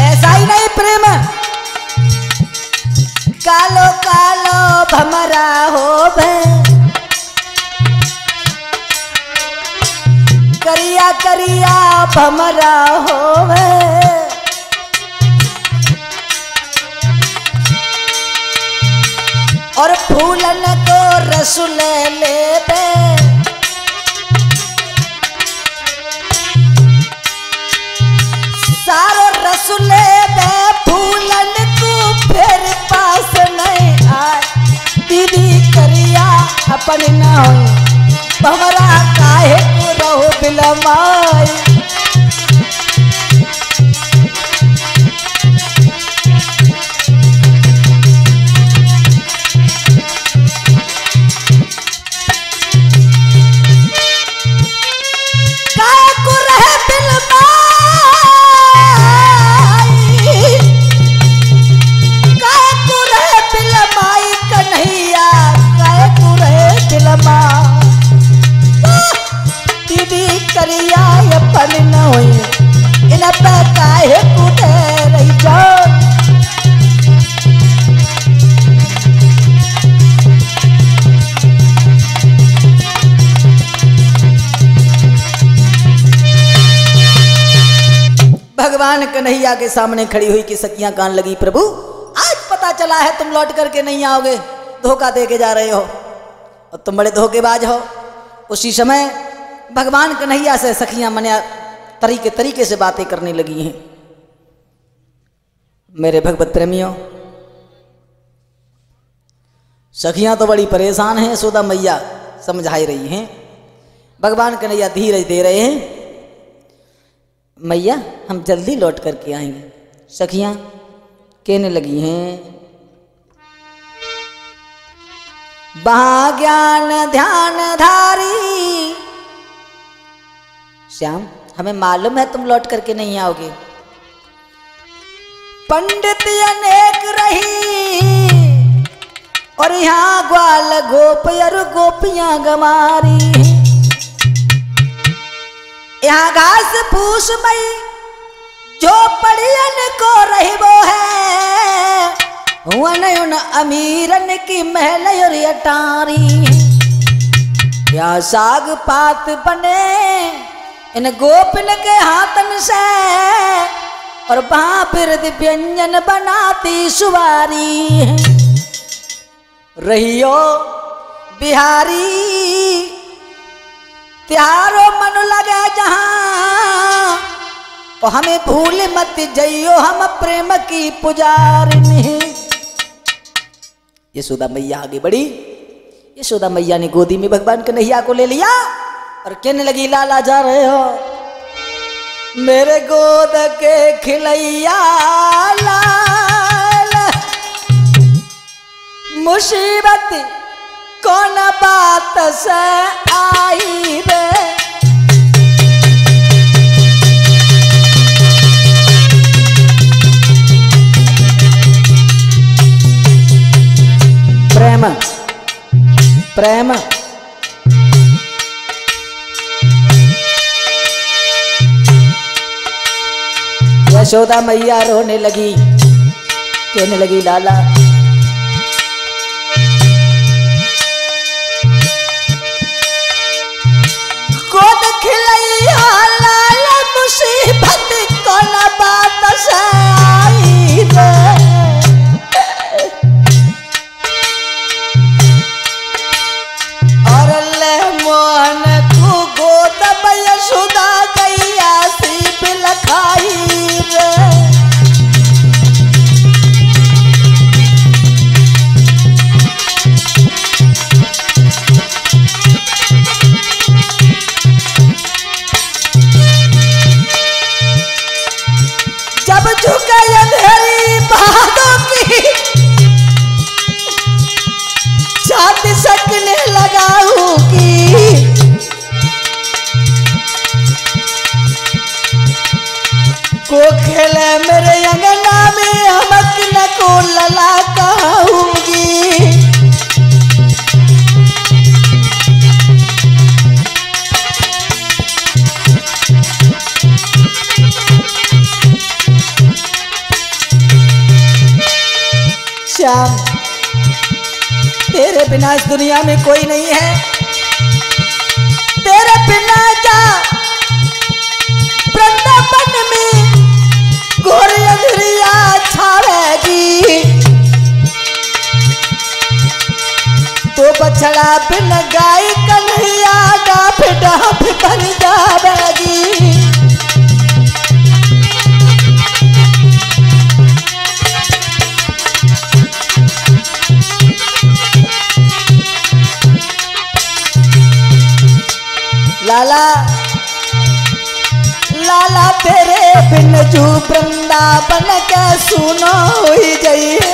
ऐसा ही नहीं प्रेम कालो कालो भमरा हो भे करिया करिया भमरा होवे। और फूलन को रसुल ले बे सारो रसुल बे फूलन को फिर पास नहीं आए। दीदी करिया अपन न हो भमरा काहे को रहो बिलमाई। काहे को रहे बिलमाई काहे को रहे बिलमाई कन्हैया काहे को रहे बिलमाई। दीदी करिया अपन न हुई इन पे काहे कूदे रही जान। भगवान कन्हैया के सामने खड़ी हुई कि सखियां कान लगी प्रभु आज पता चला है तुम लौट करके नहीं आओगे धोखा दे के जा रहे हो और तुम बड़े धोखेबाज हो। उसी समय भगवान कन्हैया से सखियां मने तरीके से बातें करने लगी हैं। मेरे भगवत प्रेमियों सखियां तो बड़ी परेशान हैं। यशोदा मैया समझाई रही हैं भगवान कन्हैया धीरज दे रहे हैं। मैया हम जल्दी लौट करके आएंगे। सखियां कहने लगी हैं वहां ज्ञान ध्यान धारी श्याम हमें मालूम है तुम लौट करके नहीं आओगे। पंडित अनेक रही और यहाँ ग्वाल गोप और गोपियां गमारी। यहाँ घास फूस मई जो पड़ियन को रही वो है उन अमीरन की महल और अटारी। या साग पात बने इन गोपिन के हाथन से और भापिर व्यंजन बनाती सुवारी। रहियो बिहारी त्यारो मन लगे जहां और हमें भूल मत जइयो हम प्रेम की पुजारिनी। यशोदा मैया आगे बढ़ी। यशोदा मैया ने गोदी में भगवान कन्हैया को ले लिया और कहने लगी लाला जा रहे हो मेरे गोद के खिलैया लाल मुसीबत कौन बात से आई रे। प्रेम प्रेम यशोदा मैया रोने लगी, कहने लगी लाला गोद खिलैया लाला मुसीबत कौन बात से आई रे। और ले मोहन को गोद में यशोदा गैया सी बिलखाई रे। जब झुके अंधेरी बातों की छाती सकने लगाऊंगी। को खेले मेरे अंगना में हमक न को लला कहूंगी। श्याम तेरे बिना इस दुनिया में कोई नहीं है। तेरे बिना जा वृंदावन में घोर अंधेरिया छावेगी। तो बछड़ा बिन गाय कन्हैया डाफ डाफ बन जावेगी। लाला लाला तेरे बिन जू वृंदावन के सुनो हुई जाइए।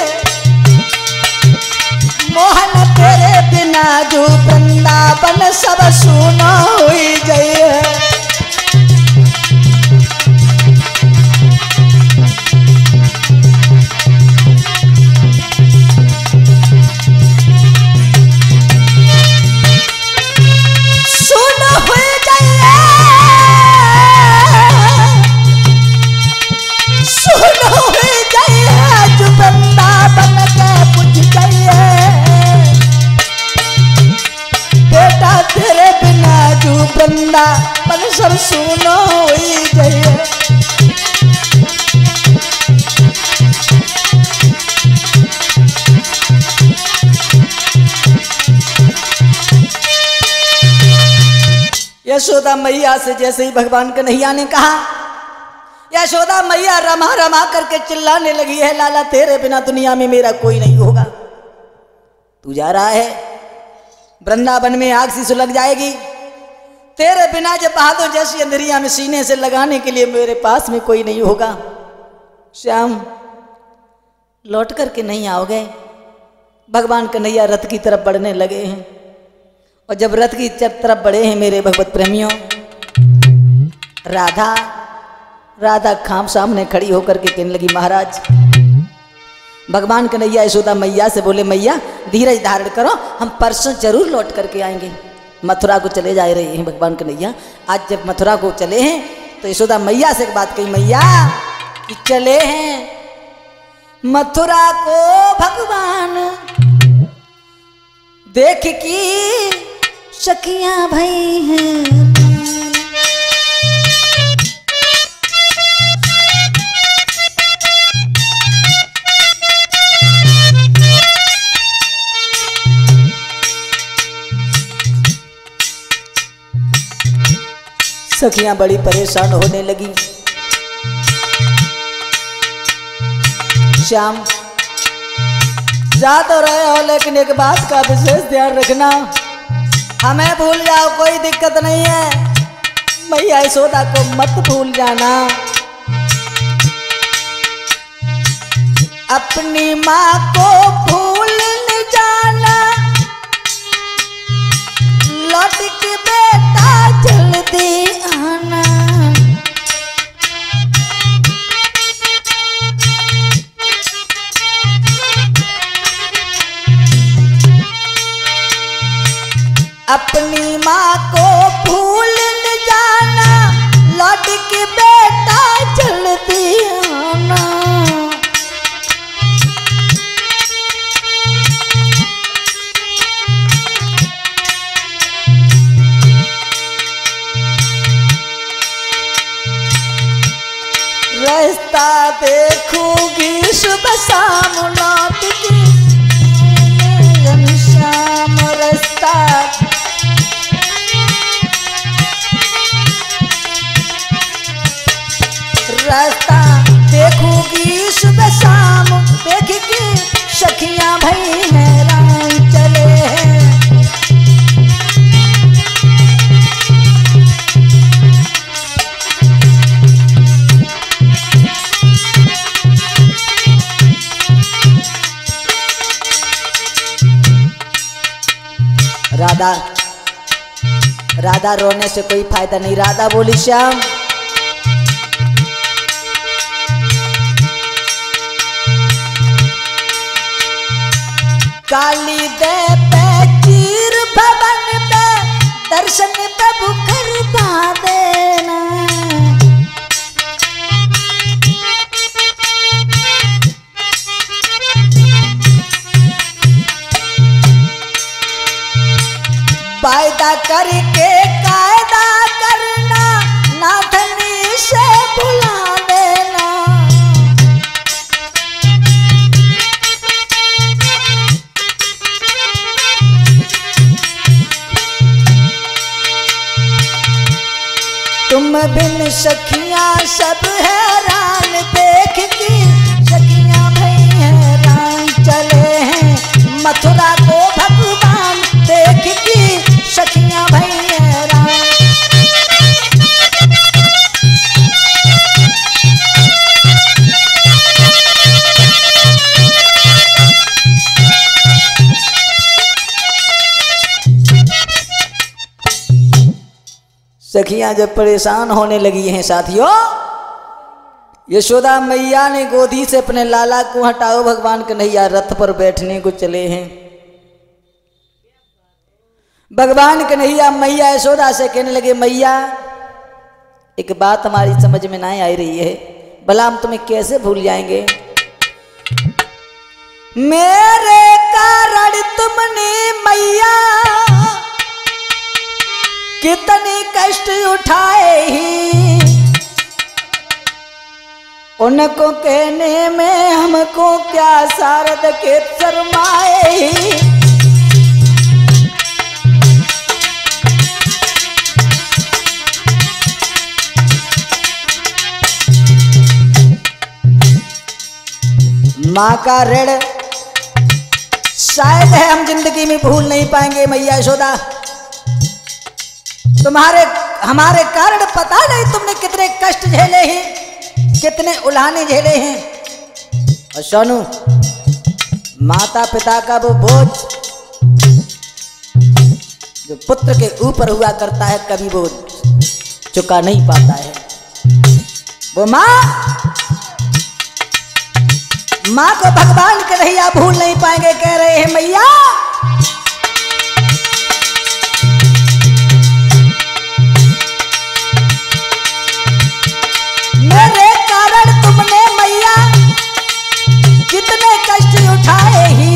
मोहन तेरे बिना जू वृंदावन सब सुनो हुई जाइए। बंदा मन सब सुनो हुई जाइए। यशोदा मैया से जैसे ही भगवान कन्हैया ने कहा, यशोदा मैया रमा रमा करके चिल्लाने लगी है, लाला तेरे बिना दुनिया में मेरा कोई नहीं होगा। तू जा रहा है वृंदावन में आग सी सुलग जाएगी। तेरे बिना जब बहादुर जैसी अंधेरिया में सीने से लगाने के लिए मेरे पास में कोई नहीं होगा। श्याम लौट करके नहीं आओगे। भगवान कन्हैया रथ की तरफ बढ़ने लगे हैं और जब रथ की तरफ बढ़े हैं मेरे भगवत प्रेमियों, राधा राधा खाम सामने खड़ी होकर के कहने लगी महाराज। भगवान कन्हैया यशोदा मैया से बोले मैया धीरज धारण करो, हम परसों जरूर लौट करके आएंगे। मथुरा को चले जा रहे हैं भगवान कन्हैया। आज जब मथुरा को चले हैं तो यशोदा मैया से एक बात कही, मैया कि चले हैं मथुरा को भगवान देख की सखियां भई हैं। सखियां बड़ी परेशान होने लगी। श्याम जा तो रहे हो लेकिन एक बात का विशेष ध्यान रखना, हमें भूल जाओ कोई दिक्कत नहीं है, मैया यशोदा को मत भूल जाना। अपनी माँ को भूल न जाना, अपनी माँ को भूल न जाना, लौट के बेटा जल्दी आना। रास्ता देखूंगी सुबह शाम लौट के, शाम रास्ता रास्ता देखूंगी सुबह शाम, देख के सखियां भाई हैरान चले हैं। राधा राधा रोने से कोई फायदा नहीं। राधा बोली श्याम काली दे पे चीर भवन पे दर्शन प्रभु करवा देना। वायदा करके कायदा करना, नाथनी से बुला देना। तुम बिन सखियां सब हैरान, देख के सखियां भाई हैरान चले हैं। मथुरा को भगवान देख के सखियां भाई हैरान। सखियां जब परेशान होने लगी हैं साथियों, यशोदा मैया ने गोदी से अपने लाला को हटाओ, भगवान कन्हैया रथ पर बैठने को चले हैं। भगवान कन्हैया मैया यशोदा से कहने लगे, मैया एक बात हमारी समझ में नहीं आ रही है, भला हम तुम्हें कैसे भूल जाएंगे। मेरे कारण तुमने मैया कितने कष्ट उठाए ही, उनको कहने में हमको क्या शारद के शर्माए ही। माँ का ऋण शायद है हम जिंदगी में भूल नहीं पाएंगे। मैया यशोदा तुम्हारे हमारे कारण पता नहीं तुमने कितने कष्ट झेले हैं, कितने उल्हाने झेले हैं। और सोनू, माता पिता का वो बोझ जो पुत्र के ऊपर हुआ करता है, कभी वो चुका नहीं पाता है। वो माँ को भगवान कन्हैया भूल नहीं पाएंगे। कह रहे हैं, मैया मेरे कारण तुमने मैया कितने कष्ट उठाए ही,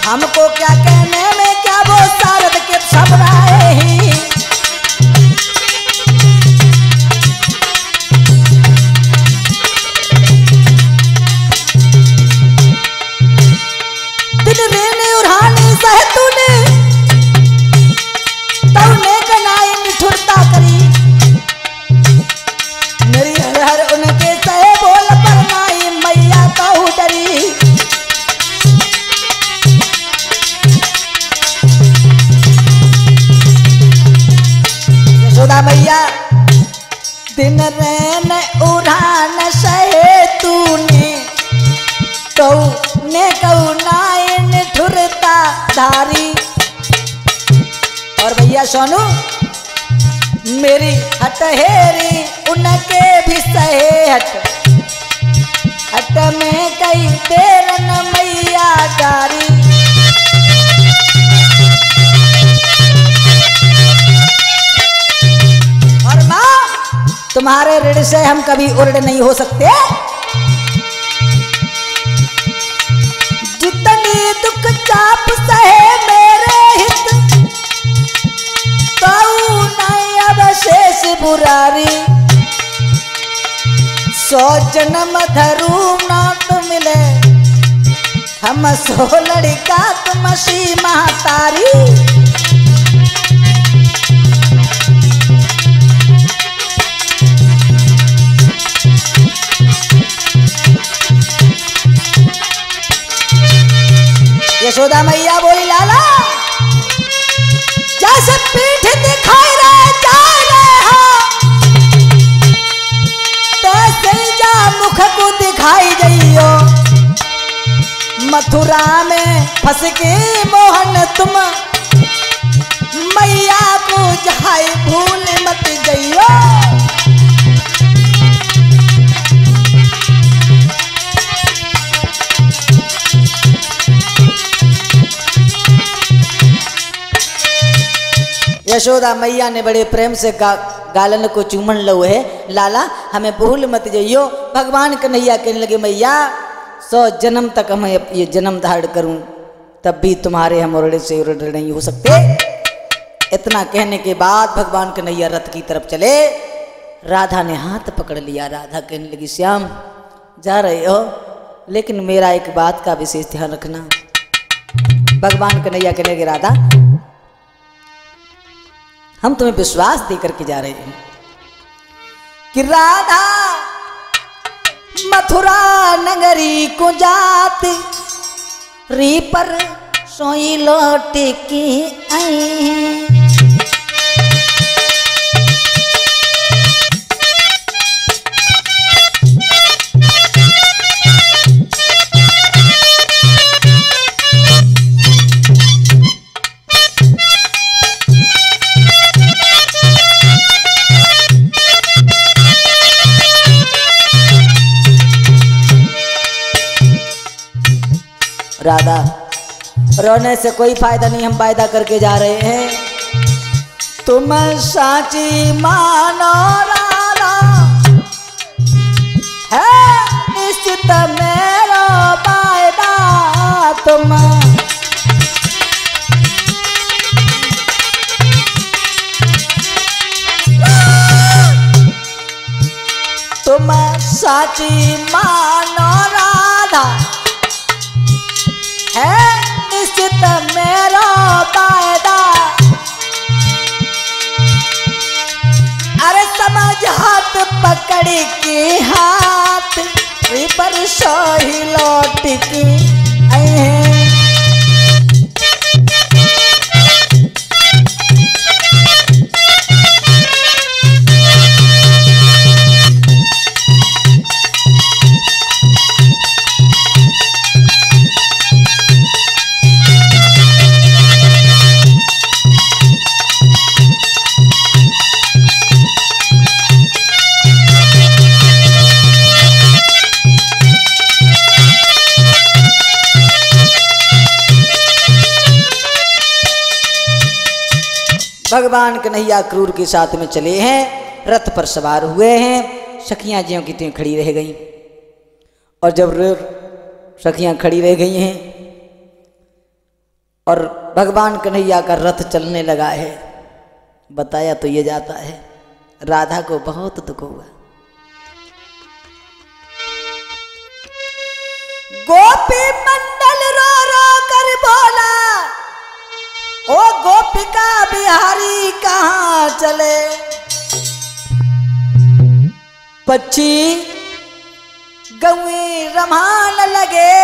हमको क्या कहने में क्या वो शारद के घबराए ही। दिन रेने उड़ाने सह तूने, तूने कनाई निठुरता करी, मेरी हर हर उनके सहे बोल पर नाई मैया कहू डरी। यशोदा मैया दिन रैन उड़ान सहे तूने, कहू नाई निठुरता धारी। और भैया सोनू, मेरी हटहेरी उनके भी सहे हट में कई देर न मैया डारी। तुम्हारे ऋण से हम कभी उर्ड नहीं हो सकते। जितनी दुख चाप सहे मेरे हित, तो नहीं अवशेष बुरारी। 100 जन्म धरू नाथ मिले, हम 100 लड़का तुम सी महतारी। यशोदा मैया बोली लाला, जैसे पीठ दिखाई रहे जा रहे हो, तैसे जा मुख को दिखाई जइयो। मथुरा में फंस के मोहन तुम, मैया को जाए भूल मत जइयो। यशोदा मैया ने बड़े प्रेम से गालन को चूमन लो है, लाला हमें भूल मत जइयो। भगवान कन्हैया कहने लगे, मैया 100 जन्म तक हम ये जन्म धारण करूं, तब भी तुम्हारे हम उर्ड से उर्ड नहीं हो सकते। इतना कहने के बाद भगवान कन्हैया रथ की तरफ चले। राधा ने हाथ पकड़ लिया। राधा कहने लगी, श्याम जा रहे हो, लेकिन मेरा एक बात का विशेष ध्यान रखना। भगवान कन्हैया कहने लगे, राधा हम तुम्हें विश्वास देकर के जा रहे हैं कि राधा मथुरा नगरी को जाती री पर सोई लौट की आई। राधा रोने से कोई फायदा नहीं, हम वायदा करके जा रहे हैं। तुम साची मानो राधा है निश्चित मेरा वायदा। तुम साची मानो राधा है निश्चित मेरा वायदा। अरे समझ हाथ पकड़ के हाथ पर सोही लौट की आए। भगवान कन्हैया क्रूर के साथ में चले हैं, रथ पर सवार हुए हैं। सखियां ज्यों की त्यों खड़ी रह गईं। और जब सखियां खड़ी रह गई हैं और भगवान कन्हैया का रथ चलने लगा है, बताया तो ये जाता है राधा को बहुत दुख हुआ। गोपी मंडल रो रो कर बोला, ओ गोपिका बिहारी कहाँ चले। पक्षी गौई रमान लगे,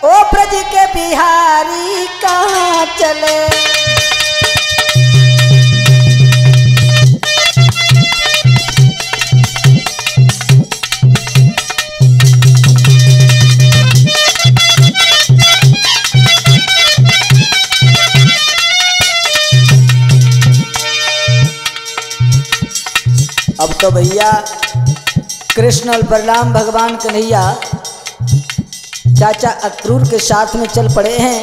ओ ब्रज के बिहारी कहाँ चले। अब तो भैया कृष्ण और बलराम भगवान कन्हैया चाचा अक्रूर के साथ में चल पड़े हैं।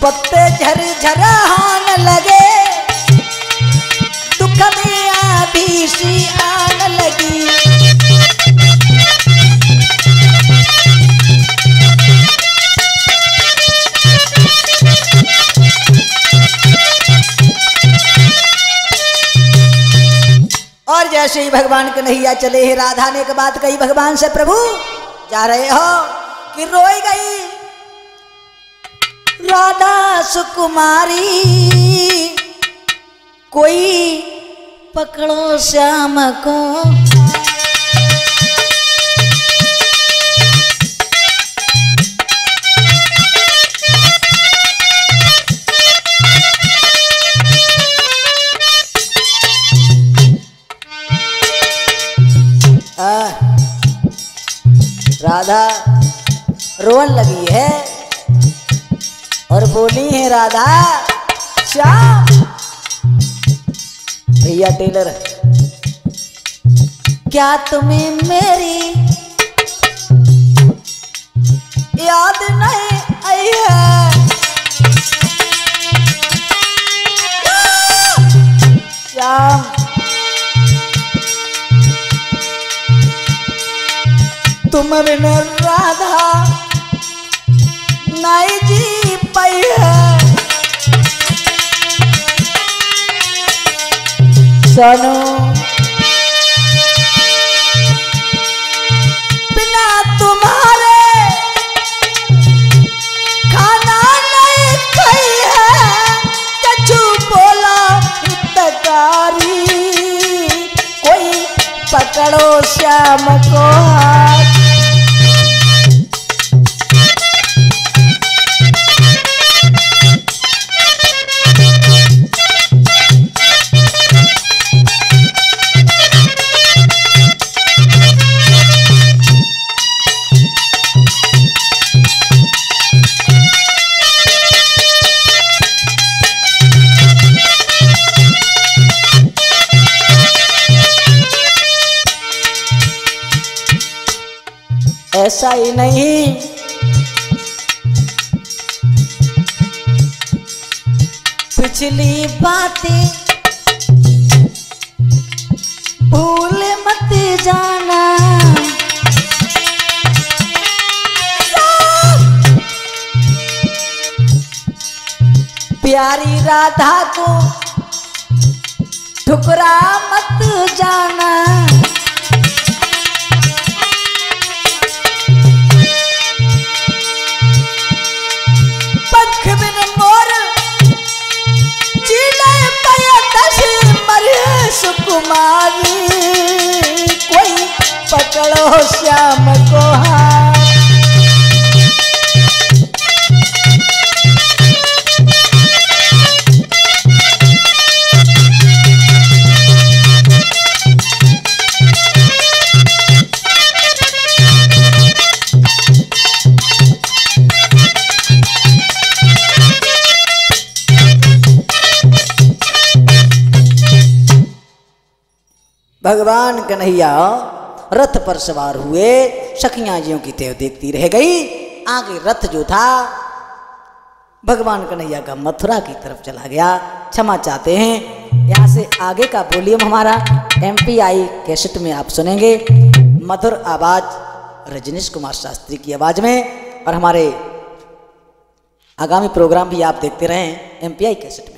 पत्ते झरझर होने लगे, दुख में आधी सी आने लगी। और जैसे ही भगवान कन्हैया चले हैं, राधा ने एक बात कही भगवान से, प्रभु जा रहे हो कि रोई गई राधा सुकुमारी, कोई पकड़ो श्याम को। राधा रोन लगी है और बोली है, राधा श्याम। भैया टेलर, क्या तुम्हें मेरी याद नहीं आई है? श्याम, तुम बिन राधा नहीं जी पाई है। सुनो, बिना तुम्हारे खाना नहीं खाई है, कछु बोला हितकारी, कोई पकड़ो श्याम को हाथ। ऐसा ही नहीं, पिछली बातें भूल मत जाना, प्यारी राधा को ठुकरा मत जाना। सुकुमारी, कोई पकड़ो श्याम को हाथ। भगवान कन्हैया रथ पर सवार हुए, सखियां ज्यों की त्यों देखती रह गई। आगे रथ जो था भगवान कन्हैया का मथुरा की तरफ चला गया। क्षमा चाहते हैं, यहाँ से आगे का वॉल्यूम हमारा MPI कैसेट में आप सुनेंगे, मधुर आवाज रजनीश कुमार शास्त्री की आवाज में। और हमारे आगामी प्रोग्राम भी आप देखते रहें MPI कैसेट में।